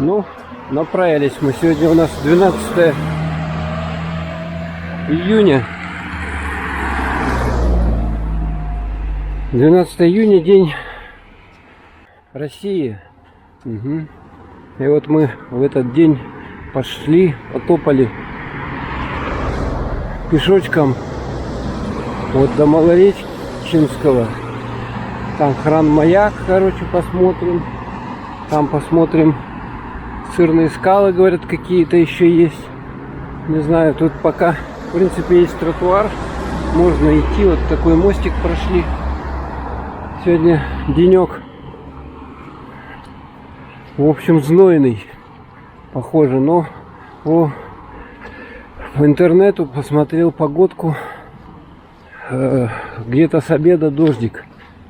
Ну, направились мы. Сегодня у нас 12 июня. 12 июня, день России. Угу. И вот мы в этот день пошли, потопали пешочком вот до Малореченского. Там храм Маяк, короче, посмотрим. Там посмотрим сырные скалы, говорят, какие-то еще есть. Не знаю, тут пока, в принципе, есть тротуар. Можно идти, вот такой мостик прошли. Сегодня денек, в общем, знойный, похоже, но по интернету посмотрел погодку, где-то с обеда дождик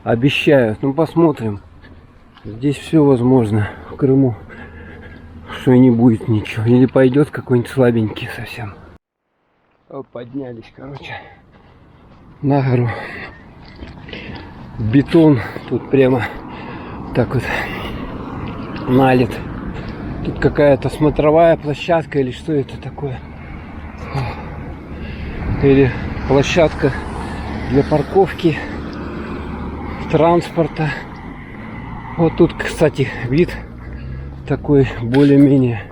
обещают. Ну, посмотрим. Здесь все возможно в Крыму, что и не будет ничего, или пойдет какой-нибудь слабенький совсем. О, поднялись, короче, на гору. Бетон тут прямо так вот налит. Тут какая-то смотровая площадка или что это такое? Или площадка для парковки транспорта. Вот тут, кстати, вид такой более-менее.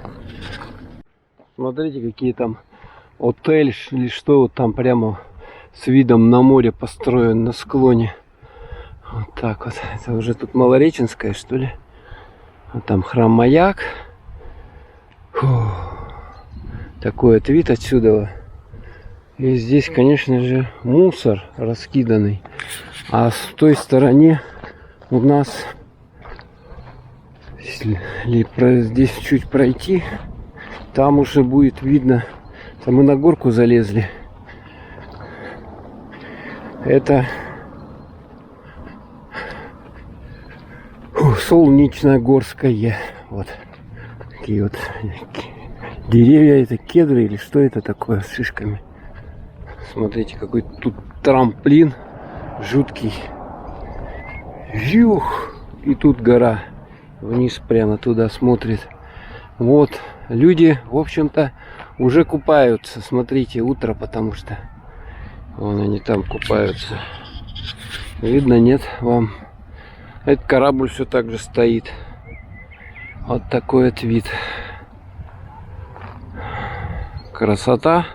Смотрите, какие там отель или что вот там прямо с видом на море построен на склоне. Вот так вот. Это уже тут Малореченская, что ли? Вот там храм Маяк. Фу. Такой вот вид отсюда. И здесь, конечно же, мусор раскиданный. А с той стороне у нас, если здесь чуть пройти, там уже будет видно. Там мы на горку залезли. Это Солнечногорская. Вот такие вот деревья, это кедры или что это такое с шишками. Смотрите, какой тут трамплин жуткий. Вьюх! И тут гора вниз прямо туда смотрит. Вот люди, в общем-то, уже купаются. Смотрите, утро, потому что вон они там купаются. Видно, нет вам? Этот корабль все так же стоит. Вот такой вот вид. Красота.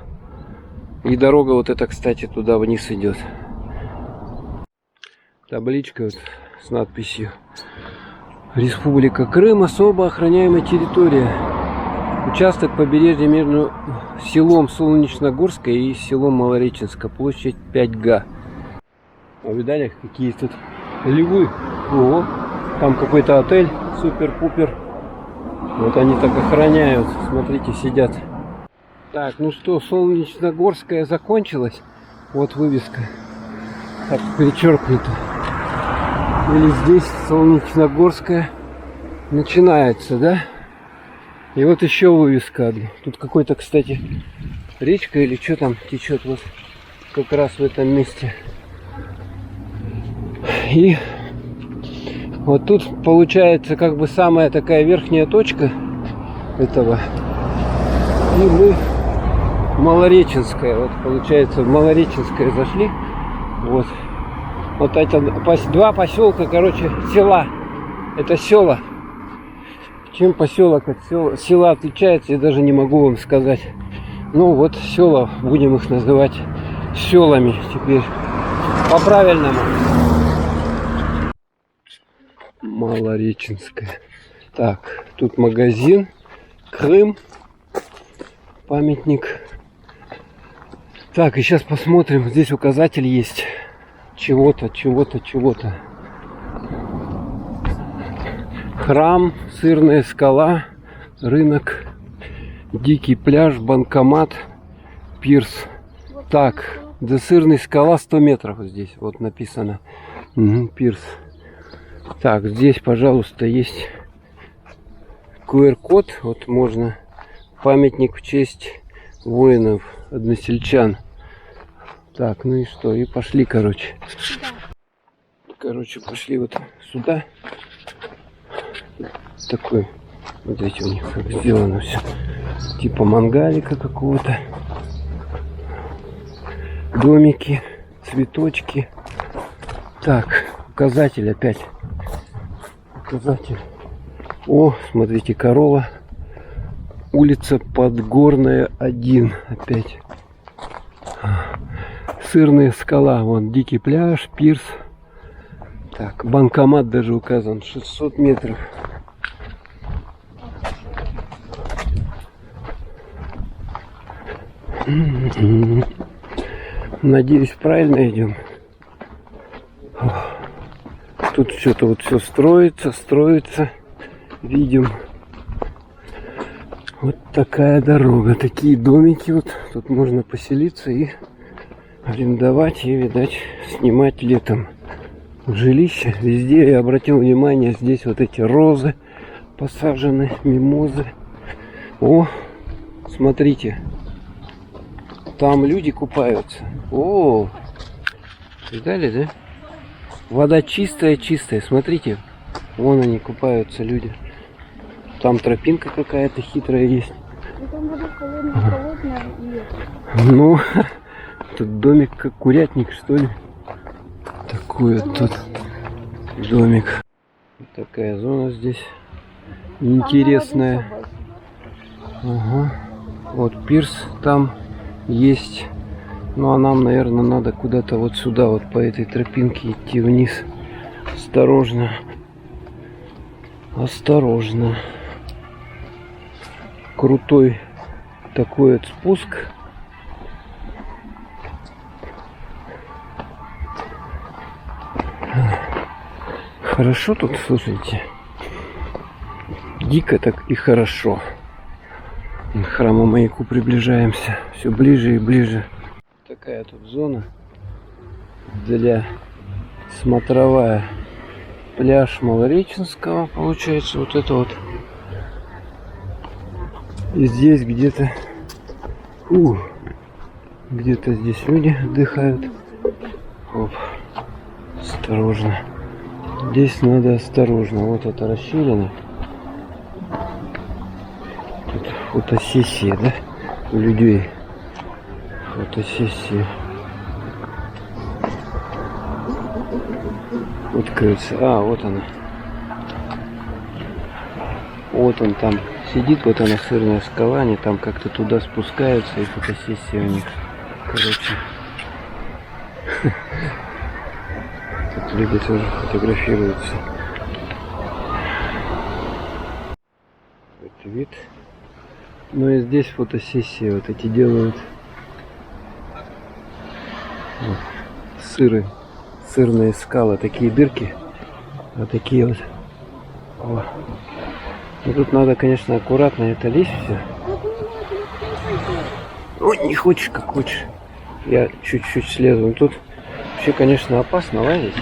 И дорога вот эта, кстати, туда вниз идет. Табличка вот с надписью: Республика Крым, особо охраняемая территория. Участок побережья между селом Солнечногорское и селом Малореченское. Площадь 5 га. А видали, какие тут львы? Ого, там какой-то отель супер-пупер. Вот они так охраняют. Смотрите, сидят. Так, ну что, Солнечногорская закончилась. Вот вывеска. Так перечеркнуто. Или здесь Солнечногорская начинается, да? И вот еще вывеска одна. Тут какой-то, кстати, речка или что там течет вот как раз в этом месте. И вот тут получается как бы самая такая верхняя точка этого. И мы Малореченская. Вот получается в Малореченское зашли. Вот. Вот это два поселка, короче, села. Это села. Чем поселок от села отличается, я даже не могу вам сказать. Ну вот села, будем их называть селами теперь по-правильному. Малореченская. Так, тут магазин, Крым, памятник. Так, и сейчас посмотрим, здесь указатель есть чего-то, чего-то, чего-то. Храм, сырная скала, рынок, дикий пляж, банкомат, пирс. Так, до сырной скала 100 метров здесь, вот написано. Угу, пирс. Так, здесь, пожалуйста, есть QR-код. Вот можно. Памятник в честь воинов, односельчан. Так, ну и что? И пошли, короче. Короче, пошли вот сюда. Такой Смотрите, у них как сделано все. Типа мангалика какого-то. Домики, цветочки. Так, указатель опять. Указатель. О, смотрите, корова. Улица Подгорная, 1. Опять. Сырная скала. Вон, дикий пляж, пирс. Так, банкомат даже указан. 600 метров. Надеюсь, правильно идем. Тут что-то вот все строится. Видим. Вот такая дорога. Такие домики вот. Тут можно поселиться и арендовать. И, видать, снимать летом жилище. Везде я обратил внимание, здесь вот эти розы посажены, мимозы. О, смотрите. Там люди купаются. О, видали, да? Вода чистая. Смотрите, вон они купаются, люди. Там тропинка какая-то хитрая есть. Там вода холодная и... Ну, тут домик как курятник, что ли? Такой вот тут домик. Вот такая зона здесь интересная. Ага. Вот пирс там есть. Ну а нам, наверное, надо куда-то вот сюда, вот по этой тропинке идти вниз. Осторожно. Осторожно. Крутой такой вот спуск. Хорошо тут, слушайте. Дико так и хорошо. К храму маяку приближаемся. Все ближе и ближе. Такая тут зона для смотровая. Пляж Малореченского, получается, вот это вот. И здесь где-то где-то здесь люди отдыхают. Оп. Осторожно. Здесь надо осторожно. Вот это расщелина. Тут фотосессия, да? У людей. Фотосессия. Вот кажется. А, вот она. Вот он там сидит, вот она сырная скала, они там как-то туда спускаются, и фотосессия у них. Короче. Тут люди тоже фотографируются. Это вид. Ну и здесь фотосессии вот эти делают. Вот. Сырные скалы, такие дырки. Вот такие вот. О. Ну, тут надо, конечно, аккуратно это лезть все. Ой, не хочешь, как хочешь. Я чуть-чуть слезу. Но тут вообще, конечно, опасно лазить.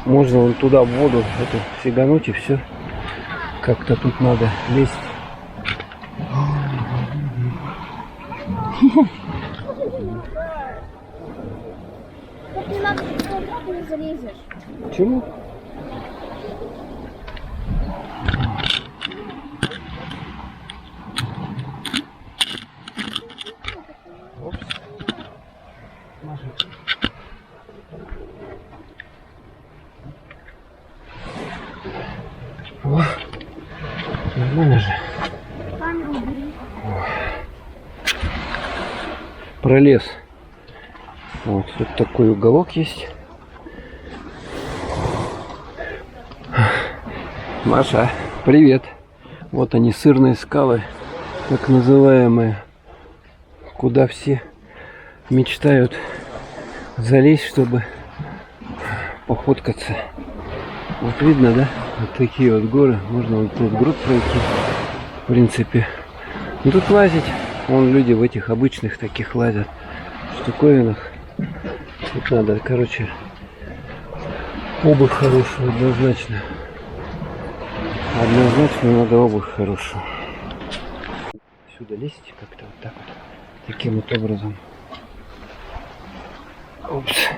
Можно вон туда в воду эту фигануть и все. Как-то тут надо лезть. Не надо, ты не залезешь. Почему? О, нормально же. Пролез. Вот тут такой уголок есть. Маша, привет. Вот они, сырные скалы, так называемые, куда все мечтают залезть, чтобы пофоткаться. Вот видно, да? Вот такие вот горы. Можно вот тут грудь пройти, в принципе. Но тут лазить, вон люди в этих обычных таких лазят штуковинах. Тут надо, короче, обувь хорошую, однозначно. Однозначно надо обувь хорошую. Сюда лезть как-то вот так вот. Таким вот образом. Опс.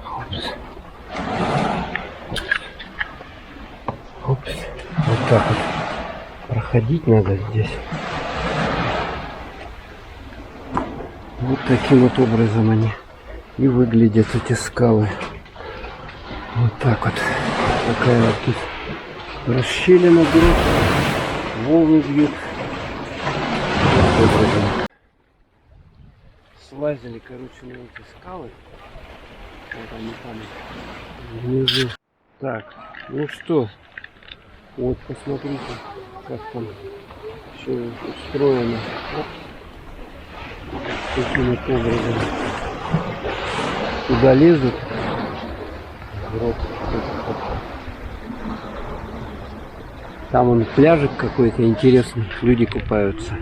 Опс. Опс. Вот так вот проходить надо здесь. Вот таким вот образом они и выглядят, эти скалы. Вот так вот. Такая вот тут расщелина, грот, волны бьют. Слазили, короче, на эти скалы. Вот они там внизу. Так, ну что, вот посмотрите, как там все устроено. Вот. Таким вот образом туда лезут. Вот. Там он пляжик какой-то интересный, люди купаются.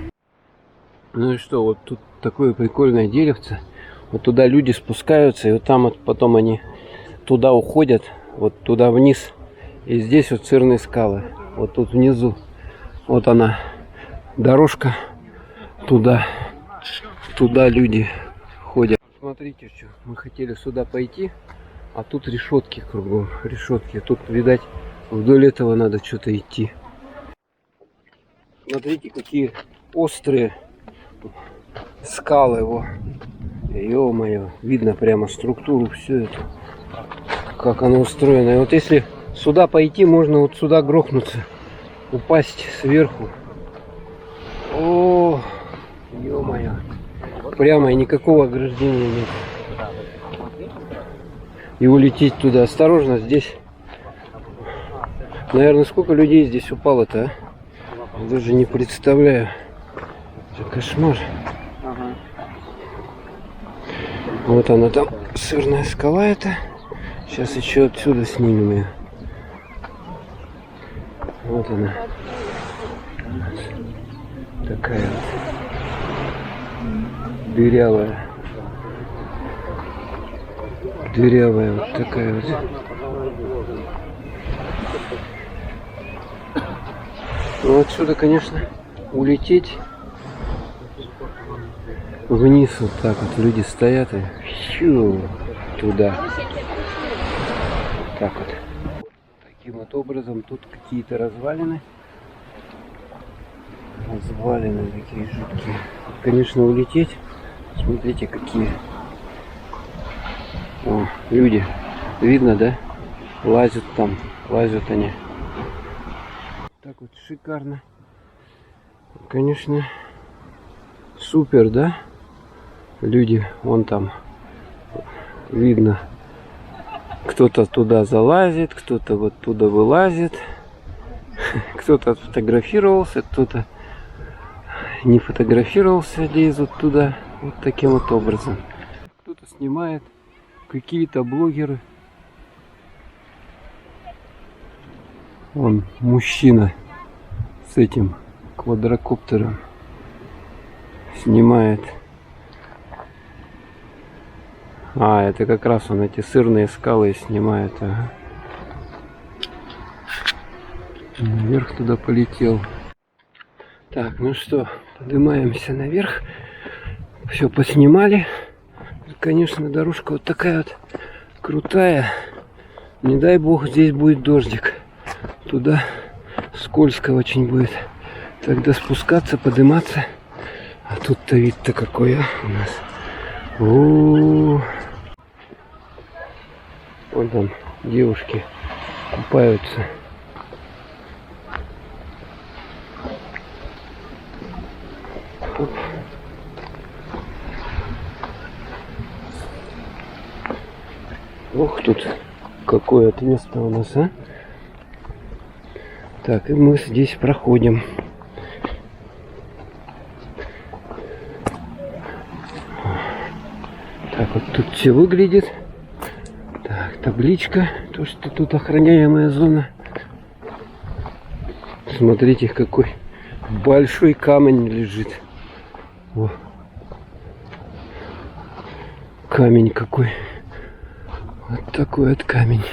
Ну и что, вот тут такое прикольное деревце. Вот туда люди спускаются, и вот там вот потом они туда уходят, вот туда вниз. И здесь вот сырные скалы. Вот тут внизу. Вот она, дорожка туда. Туда люди ходят. Смотрите, что мы хотели сюда пойти, а тут решетки кругом. Решетки. Тут, видать, вдоль этого надо что-то идти. Смотрите, какие острые скалы его. Ё-моё, видно прямо структуру, все это. Как оно устроено. И вот если сюда пойти, можно вот сюда грохнуться. Упасть сверху. О, ё-моё. Прямо и никакого ограждения нет. И улететь туда. Осторожно, здесь. Наверное, сколько людей здесь упало-то, а? Даже не представляю. Это кошмар. Вот она там, сырная скала эта. Сейчас еще отсюда снимем ее. Вот она. Такая вот. Дырявая. Дырявая вот такая вот. Ну отсюда, конечно, улететь вниз вот так вот. Люди стоят и туда. Так вот. Таким вот образом тут какие-то развалины. Развалины такие жуткие. Конечно, улететь. Смотрите, какие. О, люди. Видно, да? Лазят там. Лазят они. Так вот шикарно. Конечно, супер, да? Люди, вон там видно. Кто-то туда залазит, кто-то вот туда вылазит. Кто-то фотографировался, кто-то не фотографировался, лезут туда. Вот таким вот образом. Кто-то снимает, какие-то блогеры. Вон мужчина с этим квадрокоптером снимает. А, это как раз он эти сырные скалы снимает. Ага. Наверх туда полетел. Так, ну что, поднимаемся наверх. Все поснимали. Конечно, дорожка вот такая вот крутая. Не дай бог здесь будет дождик. Туда скользко очень будет. Тогда спускаться, подниматься. А тут-то вид-то какой, а, у нас. О-о-о. Вон там девушки купаются. Оп. Ох, тут какое отвесное у нас, а? Так, и мы здесь проходим. Так, вот тут все выглядит. Так, табличка, то, что тут охраняемая зона. Смотрите, какой большой камень лежит. О. Камень какой. Вот такой вот камень.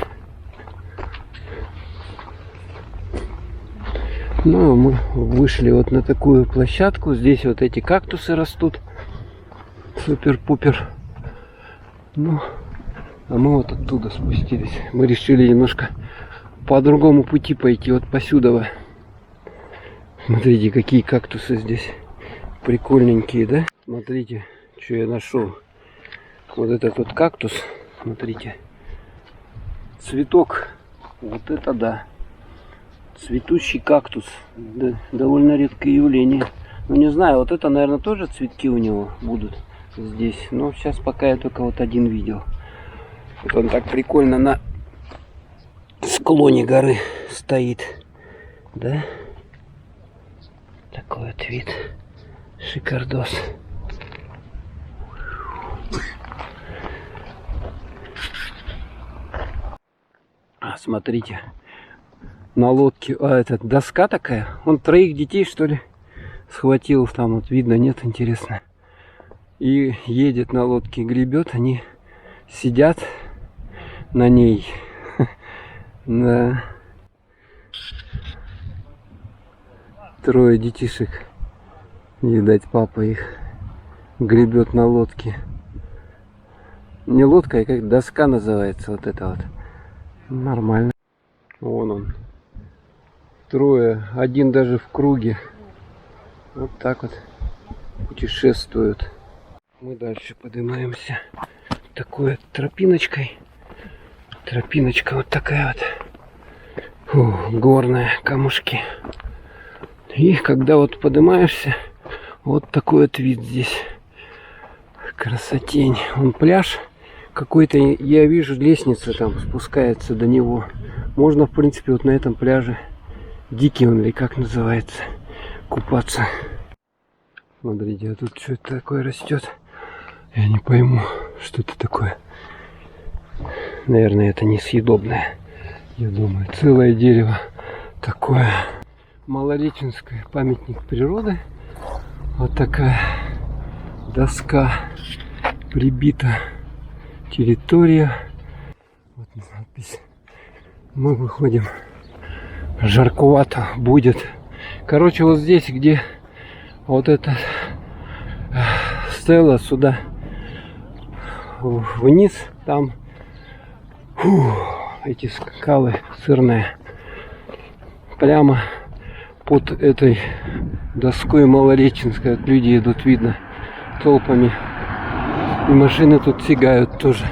Ну, мы вышли вот на такую площадку. Здесь вот эти кактусы растут. Супер-пупер. Ну, а мы вот оттуда спустились. Мы решили немножко по другому пути пойти. Вот посюда. Смотрите, какие кактусы здесь. Прикольненькие, да? Смотрите, что я нашел. Вот этот вот кактус. Смотрите. Цветок. Вот это да. Цветущий кактус. Да, довольно редкое явление. Ну не знаю, вот это, наверное, тоже цветки у него будут здесь. Но сейчас пока я только вот один видел. Вот он так прикольно на склоне горы стоит. Да? Такой вот вид. Шикардос. А, смотрите. На лодке. А, это доска такая. Он 3 детей, что ли, схватил. Там вот видно, нет, интересно. И едет на лодке, гребет. Они сидят на ней. Да. 3 детишек. Видать, папа их гребет на лодке. Не лодка, а как доска называется. Вот это вот. Нормально. Вон он. 3. Один даже в круге. Вот так вот путешествуют. Мы дальше поднимаемся такой вот тропиночкой. Тропиночка вот такая вот. Фу, горная, камушки. И когда вот поднимаешься, вот такой вот вид здесь. Красотень. Вон пляж какой-то, я вижу, лестница там спускается до него. Можно, в принципе, вот на этом пляже, дикий он или как называется, купаться. Смотрите, а тут что это такое растет? Я не пойму, что это такое. Наверное, это несъедобное. Я думаю, целое дерево такое. Малореченское, памятник природы. Вот такая доска прибита. Территория. Вот надпись. Мы выходим. Жарковато будет. Короче, вот здесь, где вот эта стела, сюда вниз, там эти скалы сырные. Прямо под этой доской Малореченской люди идут, видно, толпами. И машины тут сигают тоже.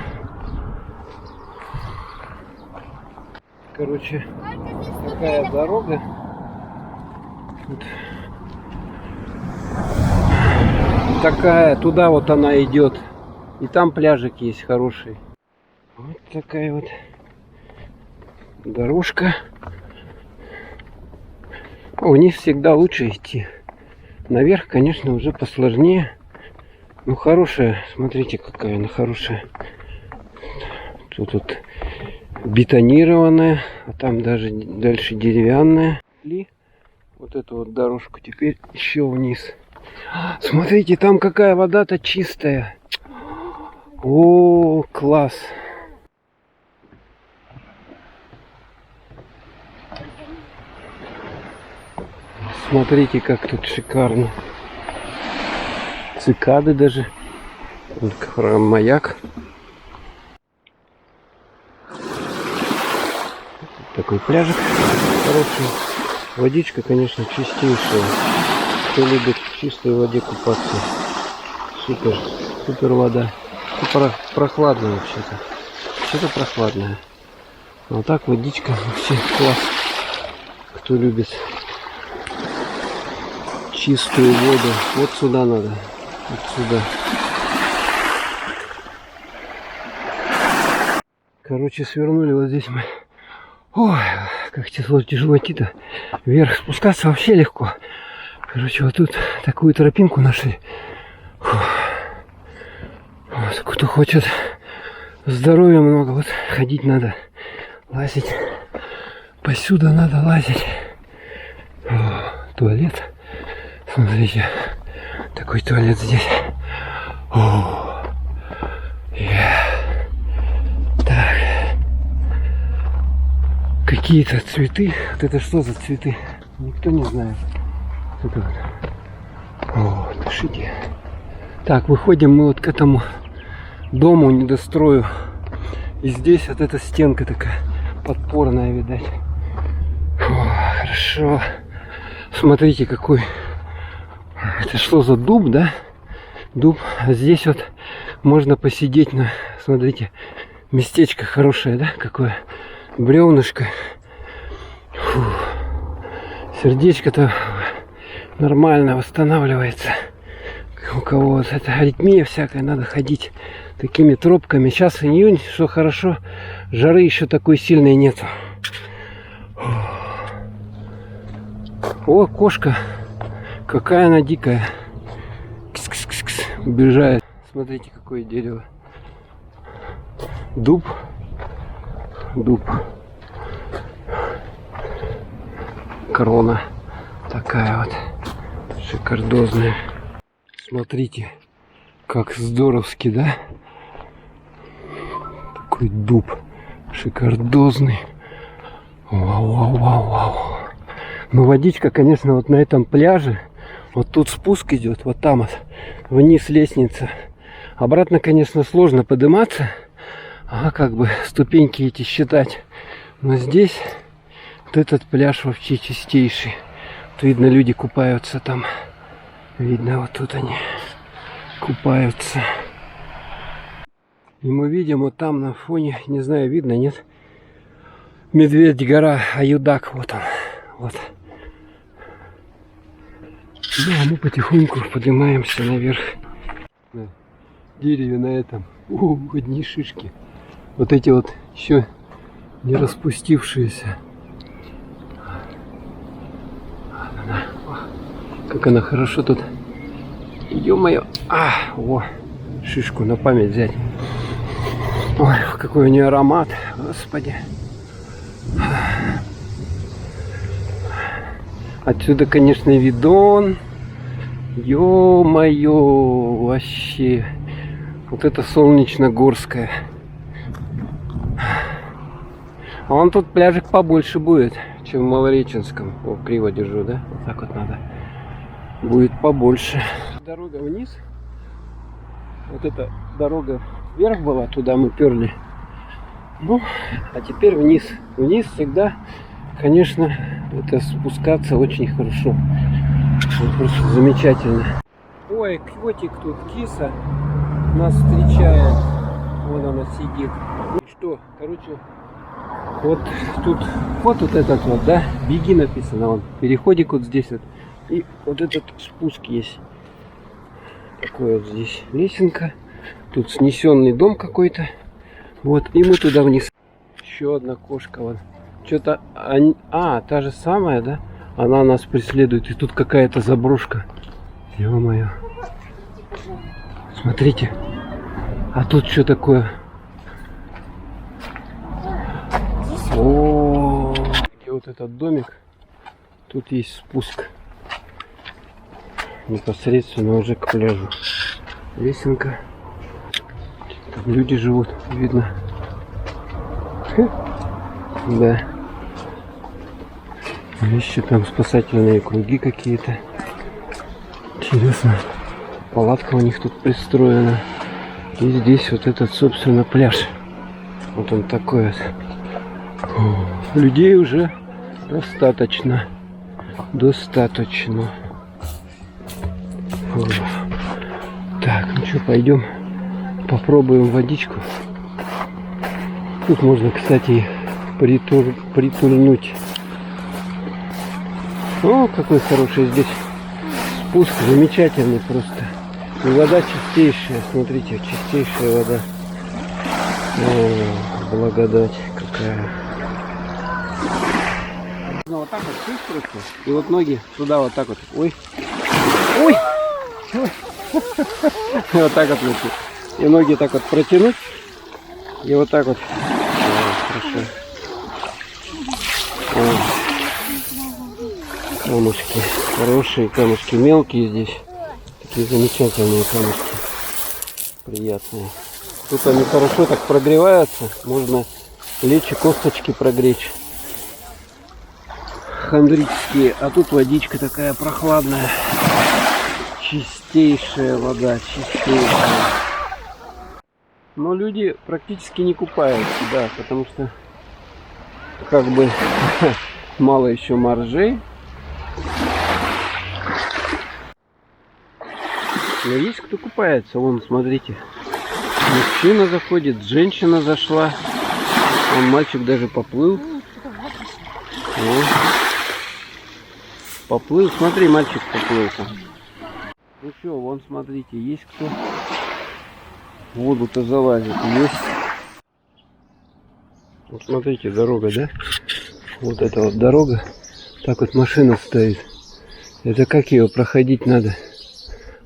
Короче, такая дорога. Вот. Такая, туда вот она идет. И там пляжик есть хороший. Вот такая вот дорожка. Вниз всегда лучше идти. Наверх, конечно, уже посложнее. Ну, хорошая, смотрите, какая она хорошая. Тут вот бетонированная, а там даже дальше деревянная. И вот эту вот дорожку теперь еще вниз. Смотрите, там какая вода-то чистая. О, класс. Смотрите, как тут шикарно. Цикады даже. Вот маяк. Такой пляжик хороший. Водичка, конечно, чистейшая. Кто любит в чистой воде купаться. Супер. Супер вода. Прохладная вообще-то. Вообще-то прохладная. А так водичка вообще класс. Кто любит чистую воду. Вот сюда надо. Вот сюда. Короче, свернули вот здесь мы. Ой, как тяжело идти-то. Вверх спускаться вообще легко. Короче, вот тут такую тропинку нашли. Вот, кто хочет здоровья много, вот ходить надо. Лазить. Посюда надо лазить. О, туалет. Смотрите. Такой туалет здесь. О, так. Какие-то цветы. Вот это что за цветы? Никто не знает. Вот это вот. О, дышите. Так, выходим мы вот к этому дому, недострою. И здесь вот эта стенка такая подпорная, видать. О, хорошо. Смотрите, какой... Это что за дуб, да? Дуб. А здесь вот можно посидеть на... Смотрите, местечко хорошее, да? Какое бревнышко. Фу. Сердечко-то нормально восстанавливается. У кого вот эта аритмия всякая, надо ходить такими тропками. Сейчас июнь, что хорошо, жары еще такой сильной нету. О, кошка. Какая она дикая. Кс-кс-кс-кс. Убежает. Смотрите, какое дерево. Дуб. Дуб. Крона. Такая вот. Шикардозная. Смотрите, как здоровски, да? Такой дуб. Шикардозный. Вау-вау-вау-вау. Ну, водичка, конечно, вот на этом пляже. Вот тут спуск идет, вот там вот. Вниз лестница. Обратно, конечно, сложно подниматься. А как бы ступеньки эти считать. Но здесь вот этот пляж вообще чистейший. Тут видно, люди купаются там. Видно, вот тут они купаются. И мы видим вот там на фоне, не знаю, видно, нет? Медведь гора Аюдак, вот он. Вот. Ну, а мы потихоньку поднимаемся наверх. На дереве на этом. Одни шишки. Вот эти вот еще не распустившиеся. Как она хорошо тут. Ё-моё. О, шишку на память взять. Ой, какой у нее аромат. Господи. Отсюда, конечно, видон. Ё-моё, вообще. Вот это Солнечногорская. А вон тут пляжик побольше будет, чем в Малореченском. О, криво держу, да? Вот так вот надо. Будет побольше. Дорога вниз. Вот эта дорога вверх была, туда мы перли. Ну, а теперь вниз. Вниз всегда, конечно, это спускаться очень хорошо. Вот просто замечательно. Ой, котик тут, киса нас встречает. Вон она сидит. Ну что, короче, вот тут вот этот вот, да, беги написано, вон, переходик вот здесь вот. И вот этот спуск есть. Такой вот здесь лесенка. Тут снесенный дом какой-то. Вот, и мы туда вниз. Еще одна кошка, вон. Что-то, та же самая, да? Она нас преследует. И тут какая-то заброшка. Ё-моё. Смотрите. А тут что такое? О, где вот этот домик? Тут есть спуск. Непосредственно уже к пляжу. Лесенка. Там люди живут, видно. Да. Еще там спасательные круги какие-то. Интересно. Палатка у них тут пристроена. И здесь вот этот, собственно, пляж. Вот он такой вот. Людей уже достаточно. Достаточно. Так, ну что, пойдем попробуем водичку. Тут можно, кстати, притульнуть. О, какой хороший здесь спуск, замечательный просто. И вода чистейшая, смотрите, чистейшая вода. О, благодать какая. Ну, вот так вот слышь просто. И вот ноги туда вот так вот. Ой. Ой! Вот так вот лучше. И ноги так вот протянуть. И вот так вот. Хорошо. Камушки. Хорошие камушки. Мелкие здесь. Такие замечательные камушки. Приятные. Тут они хорошо так прогреваются. Можно лечь и косточки прогреть. Хондрические. А тут водичка такая прохладная. Чистейшая вода, чистейшая. Но люди практически не купаются, да, потому что как бы мало еще моржей. Но есть кто купается. Вон, смотрите. Мужчина заходит, женщина зашла. Вон мальчик даже поплыл. Вот. Поплыл. Смотри, мальчик поплыл там. Ну что, вон, смотрите, есть кто в воду-то залазит. Есть. Вот смотрите, дорога, да? Вот эта вот дорога. Так вот машина стоит. Это как ее проходить надо?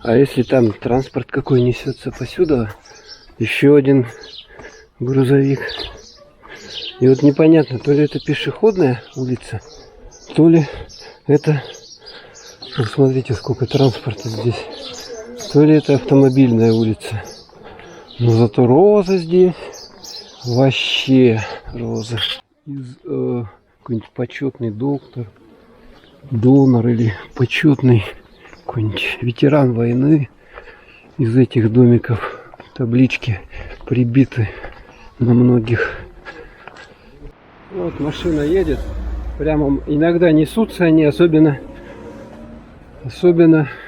А если там транспорт какой несется посюда, еще один грузовик. И вот непонятно, то ли это пешеходная улица, то ли это... Вот смотрите, сколько транспорта здесь. То ли это автомобильная улица. Но зато роза здесь. Вообще роза. Из какой-нибудь почетный доктор, донор или почетный какой-нибудь ветеран войны. Из этих домиков таблички прибиты на многих. Вот машина едет. Прямо иногда несутся они, особенно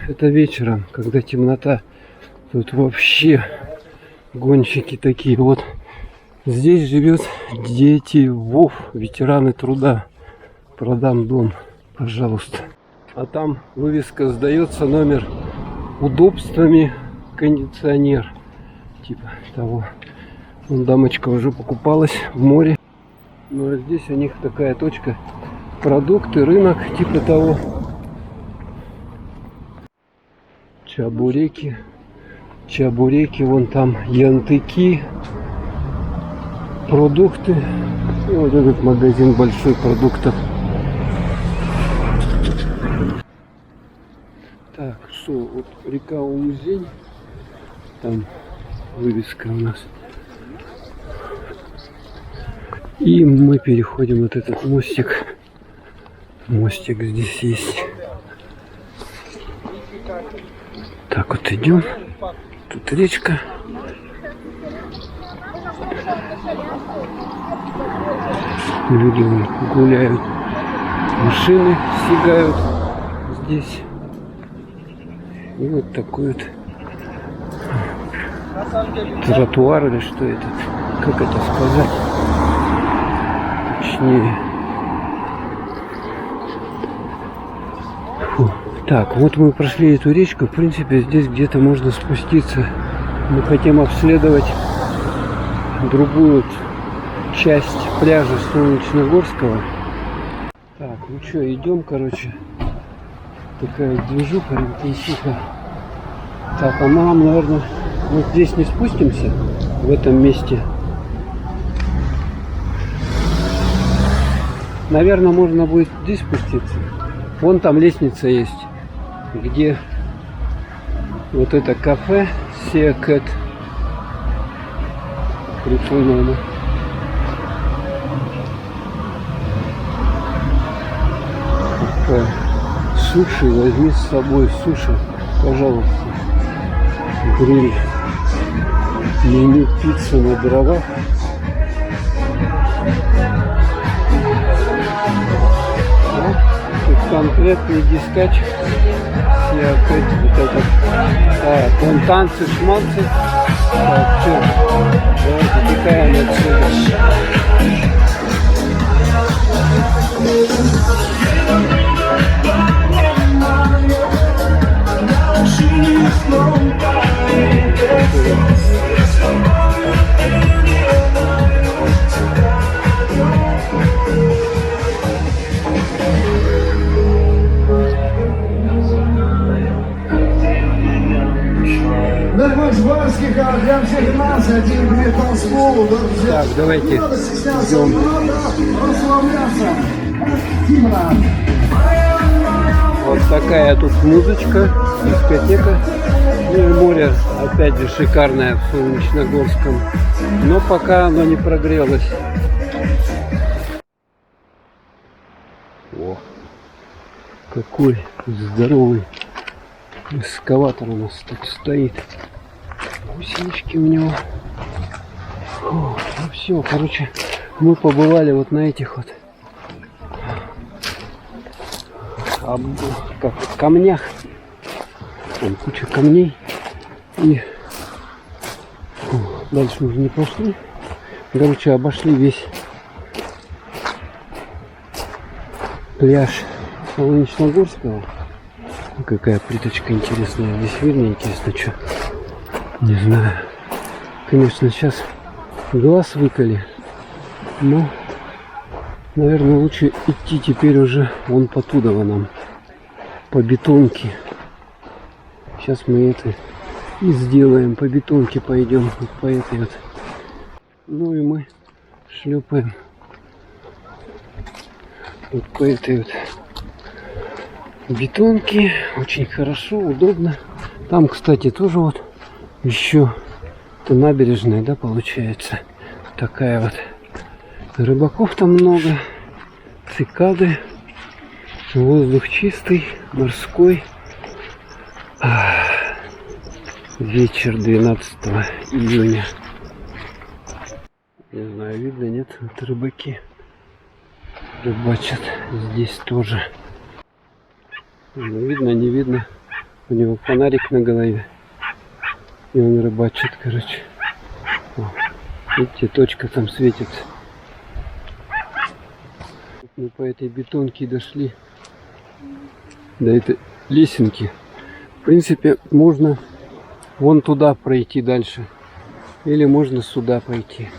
это вечером, когда темнота. Тут вообще гонщики такие. Вот здесь живет дети Вов, ветераны труда. Продам дом, пожалуйста. А там вывеска сдается, номер удобствами кондиционер. Типа того. Вон дамочка уже покупалась в море. Ну а здесь у них такая точка. Продукты, рынок, типа того. Чебуреки. Чебуреки, вон там янтыки. Продукты. И вот этот магазин большой продуктов. Так, что, вот река Умузень. Там вывеска у нас. И мы переходим вот этот мостик. Мостик здесь есть. Так вот идем. Тут речка. Люди гуляют. Машины стигают здесь. И вот такой вот тротуар или что это? Как это сказать? Точнее. Фу. Так, вот мы прошли эту речку. В принципе, здесь где-то можно спуститься. Мы хотим обследовать другую часть пляжа Солнечногорского. Так, ну что, идем, короче. Такая движуха, интенсивная. Так, а нам, наверное, вот здесь не спустимся, в этом месте. Наверное, можно будет здесь спуститься. Вон там лестница есть, где вот это кафе Sea Cat. Прикольно оно. Такая. Суши, возьми с собой суши, пожалуйста. Гриль. Меню пицца на дровах. Тут конкретный дискач. И опять вот это. Так, вон танцы, шманцы. Так, все. Давайте текаем отсюда. Так, давайте идем. Вот такая тут музычка, дискотека. И море, опять же, шикарное в Солнечногорском. Но пока оно не прогрелось. О, какой здоровый эскаватор у нас тут стоит. Гусенички у него. О, ну все, короче, мы побывали вот на этих вот камнях. Там куча камней. И дальше уже не пошли. Короче, обошли весь пляж Солнечногорского. Какая плиточка интересная. Здесь видно, интересно, что. Не знаю. Конечно, сейчас глаз выколи. Но, наверное, лучше идти теперь уже вон потуда нам. По бетонке. Сейчас мы это и сделаем. По бетонке пойдем. Вот по этой вот. Ну и мы шлепаем вот по этой вот бетонке. Очень хорошо, удобно. Там, кстати, тоже вот еще это набережная, да, получается. Такая вот. Рыбаков там много. Цикады. Воздух чистый, морской. Вечер 12 июня. Не знаю, видно, нет? Вот рыбаки рыбачат здесь тоже. Ну, видно, не видно. У него фонарик на голове. И он рыбачит, короче. О, видите, точка там светится. Мы по этой бетонке дошли до этой лесенки. В принципе, можно вон туда пройти дальше. Или можно сюда пойти.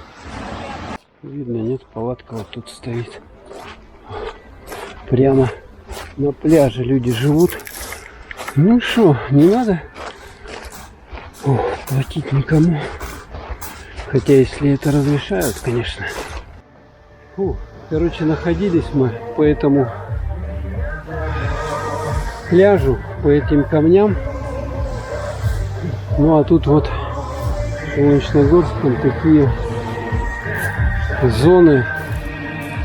Видно, нет? Палатка вот тут стоит. Прямо на пляже люди живут. Ну что, не надо платить никому. Хотя, если это разрешают, конечно. Короче, находились мы по этому пляжу, по этим камням. Ну а тут вот в Солнечногорском такие зоны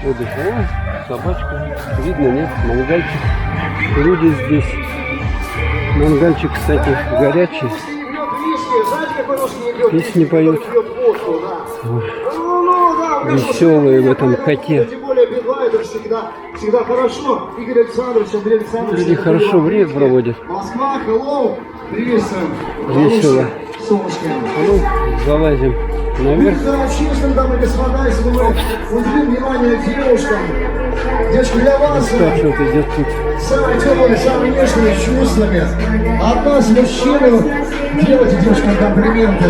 отдыха. О, собачка. Видно, нет? Мангальчик. Люди здесь. Мангальчик, кстати, горячий. Песни поют. Веселые в этом коте. Всегда хорошо. Игорь Александрович, Андрей Александрович. Люди хорошо время проводят. Москва, hello. Приветствуем. Весело. А ну, залазим наверх. Честно, дамы и господа, если мы уделим внимание девушкам. Девушки, для вас что-то идет тут. Самые теплые, самые нежные чувствами. От нас, мужчину, делайте девушкам комплименты.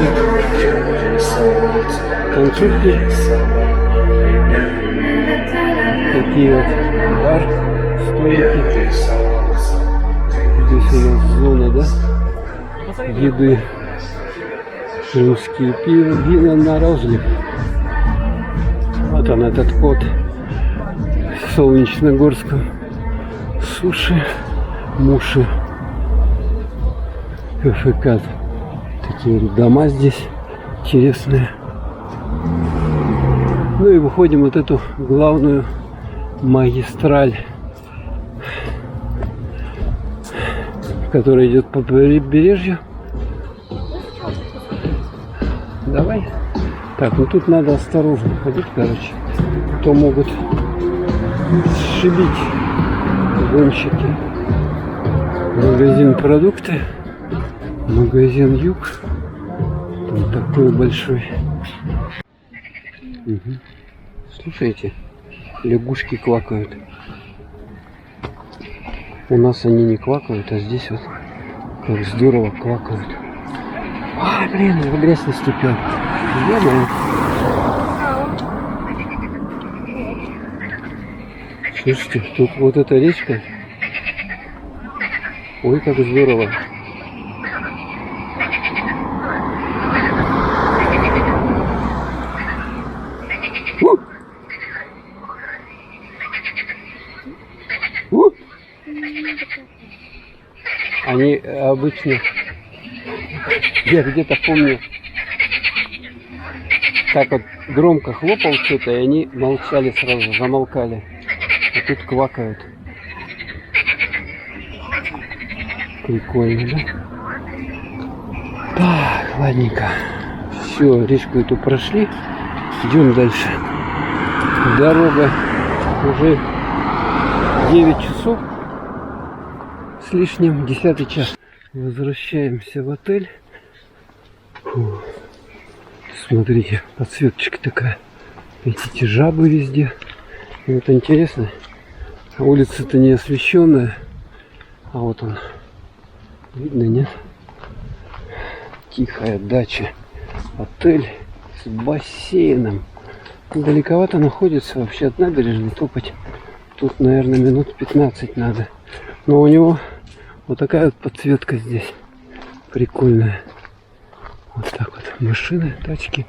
Танцульки. Такие вот бар, столики. Здесь у нас зона, да? Еды. Русские пиво, вина на розлив. Вот он, этот кот в Солнечногорском. Суши, муши. КФК. Такие дома здесь интересные. Ну и выходим вот эту главную магистраль, которая идет по побережью. Давай. Так, ну тут надо осторожно ходить, короче. То могут сшибить гонщики. Магазин продукты. Магазин Юг. Там такой большой. Угу. Слушайте, лягушки квакают. У нас они не квакают, а здесь вот как здорово квакают. А, блин, я в грязь наступил. Слушайте, тут вот эта речка. Ой, как здорово. Они обычно, я где-то помню, так вот громко хлопал что-то, и они молчали сразу, замолкали. А тут квакают. Прикольно, да? Так, ладненько. Все, речку эту прошли. Идем дальше. Дорога уже 9 часов с лишним, 10 час. Возвращаемся в отель. Фу. Смотрите, подсветочка такая. Эти жабы везде. И вот интересно, улица-то не освещенная. А вот он. Видно, нет? Тихая дача. Отель с бассейном. Далековато находится вообще от набережной топать. Тут, наверное, минут 15 надо. Но у него вот такая вот подсветка здесь. Прикольная. Вот так вот. Машины, тачки.